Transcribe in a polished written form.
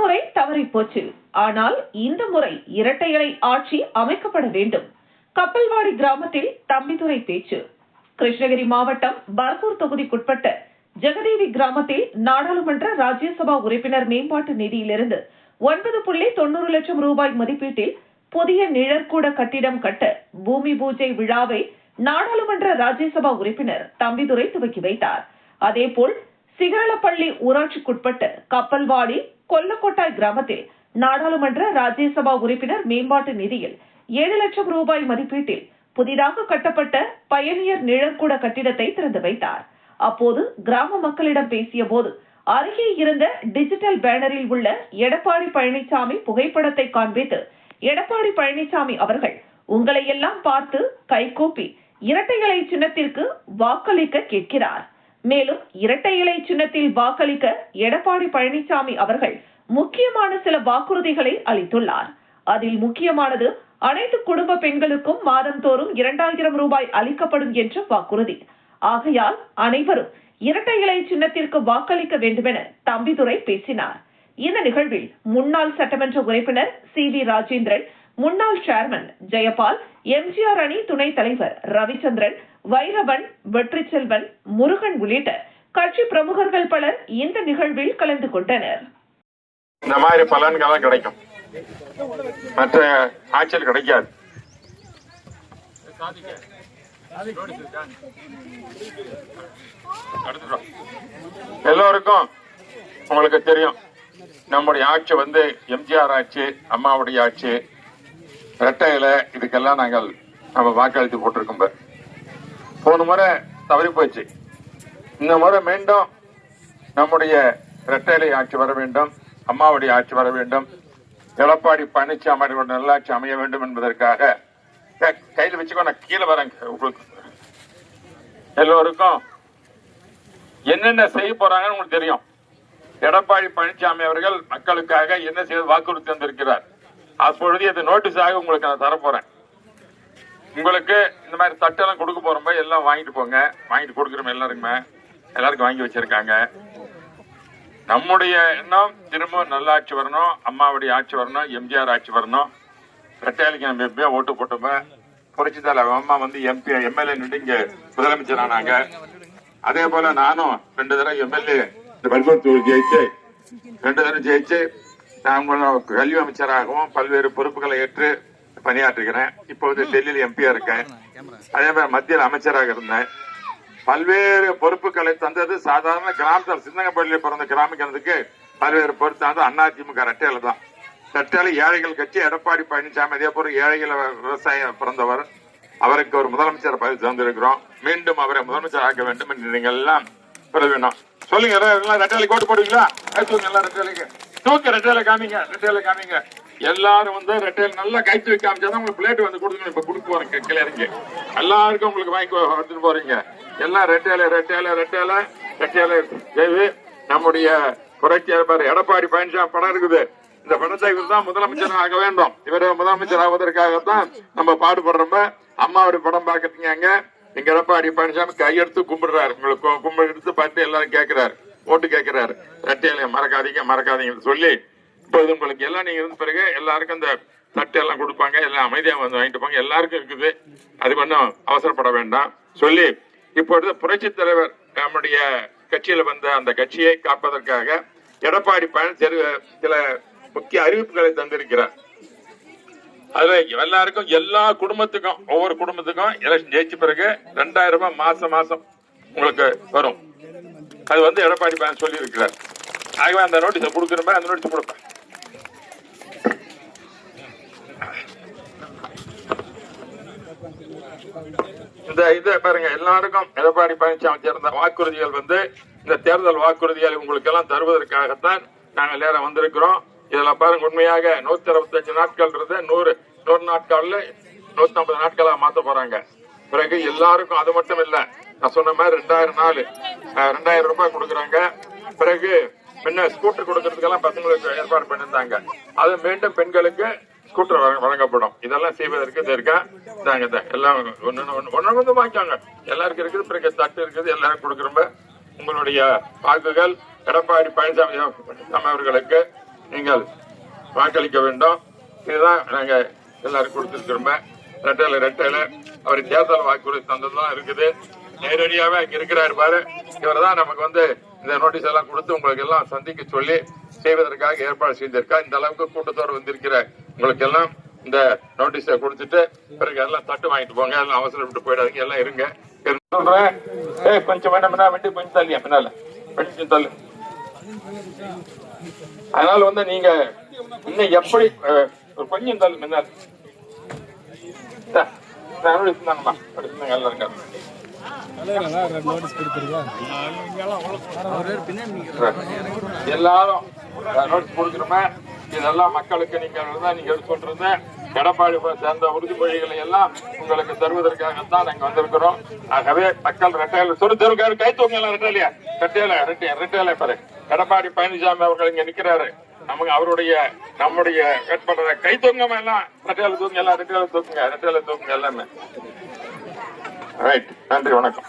முறை தவறி போச்சு. ஆனால் இந்த முறை இரட்டை இலை ஆட்சி அமைக்கப்பட வேண்டும். கப்பல்வாடி கிராமத்தில் தம்பிதுரை பேச்சு. கிருஷ்ணகிரி மாவட்டம் பர்கூர் தொகுதிக்குட்பட்ட ஜெகதேவி கிராமத்தில் நாடாளுமன்ற ராஜ்யசபா உறுப்பினர் மேம்பாட்டு நிதியிலிருந்து 9.90 லட்சம் ரூபாய் மதிப்பீட்டில் புதிய நிழற்கூட கட்டிடம் கட்ட பூமி பூஜை விழாவை நாடாளுமன்ற ராஜ்யசபா உறுப்பினர் தம்பிதுரை துவக்கி வைத்தார். அதேபோல் சிகரளப்பள்ளி ஊராட்சிக்குட்பட்ட கப்பல்வாடி கொல்லக்கோட்டாய் கிராமத்தில் நாடாளுமன்ற ராஜ்யசபா உறுப்பினர் மேம்பாட்டு நிதியில் 7 லட்சம் ரூபாய் மதிப்பீட்டில் புதிதாக கட்டப்பட்ட பயணியர் நிழற்கூட கட்டிடத்தை திறந்து வைத்தார். அப்போது கிராம மக்களிடம் பேசிய போது அருகே இருந்த டிஜிட்டல் பேனரில் உள்ள எடப்பாடி பழனிசாமி புகைப்படத்தை காண்பித்து எடப்பாடி பழனிசாமி அவர்கள் உங்களை எல்லாம் பார்த்து கைகூப்பி இரட்டை இலை சின்னத்திற்கு வாக்களிக்க கேட்கிறார். மேலும் இரட்டை இலை சின்னத்தில் வாக்களிக்க எடப்பாடி பழனிசாமி அவர்கள் முக்கியமான சில வாக்குறுதிகளை அளித்துள்ளார். அதில் முக்கியமானது அனைத்து குடும்ப பெண்களுக்கும் மாதந்தோறும் 2000 ரூபாய் அளிக்கப்படும் என்ற வாக்குறுதி. ஆகையால் அனைவரும் இரட்டை இலை சின்னத்திற்கு வாக்களிக்க வேண்டுமென தம்பிதுரை பேசினார். இந்த நிகழ்வில் முன்னாள் சட்டமன்ற உறுப்பினர் CV ராஜேந்திரன், முன்னாள் சேர்மன் ஜெயபால், MGR அணி துணைத் தலைவர் ரவிச்சந்திரன், வைரவன், வெற்றிச்செல்வன், முருகன் உள்ளிட்ட கட்சி பிரமுகர்கள் பலர் இந்த நிகழ்வில் கலந்து கொண்டனர். இந்த மாதிரி பலன்கள் கிடைக்கும், மற்ற ஆட்சியில் கிடைக்காது. எல்லோருக்கும் உங்களுக்கு தெரியும், நம்முடைய ஆட்சி வந்து MGR ஆட்சி, அம்மாவுடைய ஆட்சி. இரட்டையில இதுக்கெல்லாம் நம்ம வாக்களித்து போட்டிருக்கோம். போன முறை தவறி போச்சு. இந்த முறை மீண்டும் நம்முடைய இரட்டையிலை ஆட்சி வர வேண்டும், அம்மாவுடைய ஆட்சி வர வேண்டும், எடப்பாடி பழனிசாமி நல்லாட்சி அமைய வேண்டும் என்பதற்காக கையில் வச்சுக்கோ. நான் கீழே வரேன். உங்களுக்கு எல்லோருக்கும் என்னென்ன செய்ய போறாங்கன்னு உங்களுக்கு தெரியும். எடப்பாடி பழனிசாமி அவர்கள் மக்களுக்காக என்ன செய்ய வாக்குறுதி தந்திருக்கிறார். அப்பொழுது இது நோட்டீஸாக உங்களுக்கு நான் தரப்போறேன். உங்களுக்கு இந்த மாதிரி தட்டெல்லாம் கொடுக்க போறோம், எல்லாம் வாங்கிட்டு போங்க. வாங்கிட்டு கொடுக்குறோம் எல்லாருக்கும் வாங்கி வச்சிருக்காங்க. நம்முடைய எண்ணம் திரும்ப நல்லாட்சி வரணும், அம்மாவுடைய ஆட்சி வரணும், MGR ஆட்சி வரணும். ரெட்டையாளிக்கு நம்ம எப்படியோ ஓட்டு போட்டோம். புரட்சித்தால அம்மா வந்து MLA நின்று இங்க முதலமைச்சர் ஆனாங்க. அதே போல நானும் 2 தடவை MLA இந்த பல்வேறு ஜெயிச்சு 2 தடவை ஜெயிச்சு நான் கல்வி அமைச்சராகவும் பல்வேறு பொறுப்புகளை ஏற்று பணியாற்றுகிறேன். இப்போது டெல்லியில் MP-யா இருக்கேன். அதே மாதிரி மத்தியில் அமைச்சராக இருந்தேன். பல்வேறு பொறுப்புகளை தந்தது சாதாரண கிராமத்தில் சின்னங்கப்பள்ளியில் பிறந்த கிராமங்களுக்கு பல்வேறு பொறுத்தாந்து அதிமுக ரெட்டையில தான். ரெட்டையில ஏழைகள் கட்சி. எடப்பாடி பழனிசாமி அதே போல ஏழைகள் விவசாயம் பிறந்தவர். அவருக்கு ஒரு முதலமைச்சர் பதவி தந்திருக்கிறோம். மீண்டும் அவரை முதலமைச்சர் ஆக்க வேண்டும் என்று நீங்கள் எல்லாம் வேணும். சொல்லுங்க, ரெட்டையில கோட்டு போடுவீங்களா? ரெட்டையிலைக்கு தூக்க ரெட்டையில காமிங்க, ரெட்டையில காமிங்க. எல்லாரும் வந்து ரெட்டையில நல்லா கைத்து வைக்க காமிச்சாதான் உங்களுக்கு பிளேட் வந்து கொடுக்கணும். இப்ப கொடுக்க போறீங்க கிளறிங்க, எல்லாருக்கும் உங்களுக்கு வாங்கி எடுத்துட்டு போறீங்க. எல்லாம் ரெட்டையில நம்முடைய புரட்சியாளர் எடப்பாடி பழனிசாமி படம் இருக்குது. இந்த படத்தை இவர் தான் முதலமைச்சர் ஆக வேண்டும். இவரை முதலமைச்சர் ஆவதற்காகத்தான் நம்ம பாடுபடுறோம். அம்மாவுடைய படம் பாக்கிறீங்க. எங்க எடப்பாடி பழனிசாமி கையெடுத்து கும்பிடுறாரு. உங்களுக்கு கும்பிடு எடுத்து பார்த்து எல்லாரும் கேட்கிறாரு, ஓட்டு கேட்கிறாரு. ரெட்டையில மறக்காதீங்க சொல்லி இப்போது உங்களுக்கு எல்லாம் நீங்க இருந்த பிறகு எல்லாருக்கும் அந்த தட்டு எல்லாம் கொடுப்பாங்க. எல்லாம் அமைதியா வந்து வாங்கிட்டு போங்க. எல்லாருக்கும் இருக்குது, அது ஒன்றும் அவசரப்பட வேண்டாம் சொல்லி இப்பொழுது புரட்சி தலைவர் நம்முடைய கட்சியில வந்த அந்த கட்சியை காப்பதற்காக எடப்பாடி பழனிசாமி சில முக்கிய அறிவிப்புகளை தந்திருக்கிறார். அதுல எல்லாருக்கும், எல்லா குடும்பத்துக்கும், ஒவ்வொரு குடும்பத்துக்கும் எலெக்ஷன் ஜெயிச்ச பிறகு 2000 ரூபாய் மாசம் உங்களுக்கு வரும். அது வந்து எடப்பாடி பழனிசாமி சொல்லி இருக்கிறார். ஆகவே அந்த நோட்டீஸை கொடுக்குற அந்த நோட்டீஸ் கொடுப்பேன். இந்த பாருங்க, எல்லாருக்கும் எடப்பாடி பழனிசாமி சேர்ந்த வாக்குறுதிகள் வந்து இந்த தேர்தல் வாக்குறுதிகள் உங்களுக்கு எல்லாம் தருவதற்காகத்தான் நாங்கள் நேரம் வந்திருக்கிறோம். இதுல பாருங்க, உண்மையாக 165 நாட்கள் 100 நாட்கள்ல 150 நாட்களா மாத்த போறாங்க. பிறகு எல்லாருக்கும் அது மட்டும் இல்ல, நான் சொன்ன மாதிரி 2000 ரூபாய் கொடுக்குறாங்க. பிறகு முன்ன ஸ்கூட்டர் கொடுக்கறதுக்கெல்லாம் பசங்களுக்கு ஏற்பாடு பண்ணியிருந்தாங்க. அது மீண்டும் பெண்களுக்கு ஸ்கூட்டர் வழங்கப்படும். இதெல்லாம் செய்வதற்கு எல்லாம் ஒன்னு வாங்கிக்காங்க. எல்லாருக்கும் இருக்குது. பிறகு தட்டு இருக்குது, எல்லாரும் கொடுக்குறோம். உங்களுடைய வாக்குகள் எடப்பாடி பழனிசாமி அவர்களுக்கு நீங்கள் வாக்களிக்க வேண்டும். இதுதான் நாங்க எல்லாரும் கொடுத்துருக்கிறோம். ரெட்டையில அவர் தேர்தல் வாக்குறுதி தந்ததுதான் இருக்குது. நேரடியாவே அங்க இருக்கிறாரு பாரு, இவர் தான் நமக்கு இந்த நோட்டீஸ் எல்லாம் கொடுத்து உங்களுக்கு எல்லாம் சந்திக்க சொல்லி செய்வதற்காக ஏற்பாடு செய்திருக்கா. இந்த அளவுக்கு கூட்டத்தோடு வந்திருக்கிற உங்களுக்கு எல்லாம் இந்த நோட்டீஸை கொடுத்துட்டு பிறகு எல்லாம் தட்டு வாங்கிட்டு போங்க. எல்லாம் அவசரப்பட்டு போயிடாதீங்க, எல்லாம் இருங்க. கொஞ்சம் வேண்டாம், வண்டி கொஞ்சம் தள்ளியா பின்னால கொஞ்சம் தள்ளு. அதனால நீங்க இன்னும் எப்படி கொஞ்சம் தள்ளு முன்னால எல்லாரும் நோட்டீஸ் கொடுக்கிறோமே. இதெல்லாம் மக்களுக்கு நீங்க சொல்றது எடப்பாடி சேர்ந்த உறுதிமொழிகளை எல்லாம் உங்களுக்கு தருவதற்காகத்தான் நாங்க வந்திருக்கிறோம். ஆகவே மக்கள் ரெட்டையில சொருக்காரு கை தூங்க எல்லாம் ரெட்டையில பாரு. எடப்பாடி பழனிசாமி அவர்கள் இங்க நிக்கிறாரு. நம்முடைய வேட்பாளர் கை தூங்காம எல்லாம் ரெட்டையில தூக்குங்க எல்லாமே. ரைட், நன்றி, வணக்கம்.